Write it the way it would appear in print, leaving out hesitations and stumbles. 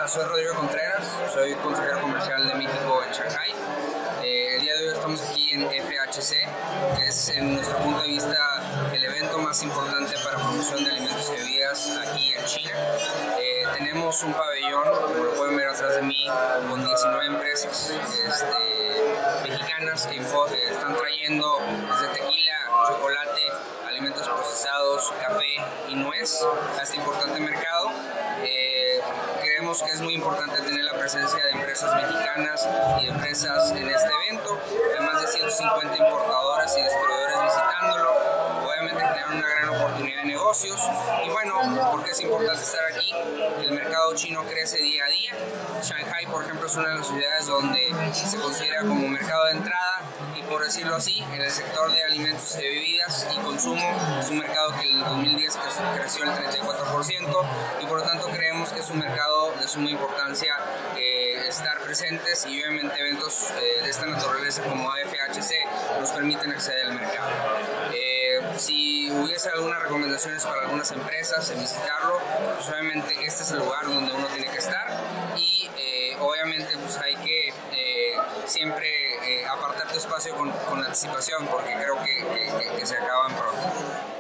soy Rodrigo Contreras, soy consejero comercial de México en Shanghai. El día de hoy estamos aquí en FHC, que es, en nuestro punto de vista, el evento más importante para promoción de alimentos y bebidas aquí en China. Tenemos un pabellón, como lo pueden ver atrás de mí, con 19 empresas mexicanas que están trayendo desde tequila, chocolate, alimentos procesados, café y nuez a este importante mercado. Creemos que es muy importante tener la presencia de empresas mexicanas y empresas en este evento. Hay más de 150 importadoras y distribuidores visitándolo. Obviamente generan una gran oportunidad de negocios. Y bueno, ¿por qué es importante estar aquí? El mercado chino crece día a día. Shanghai, por ejemplo, es una de las ciudades donde se considera como mercado de entrada y, por decirlo así, en el sector de alimentos y bebidas y consumo es un mercado que en el 2010 creció el 34% y por lo tanto creemos que es un mercado de suma importancia estar presentes, y obviamente eventos de esta naturaleza como FHC nos permiten acceder al mercado. Si hubiese algunas recomendaciones para algunas empresas en visitarlo, pues obviamente este es el lugar donde uno tiene que estar, y obviamente pues hay que siempre apartar tu espacio con anticipación, porque creo que se acaban pronto.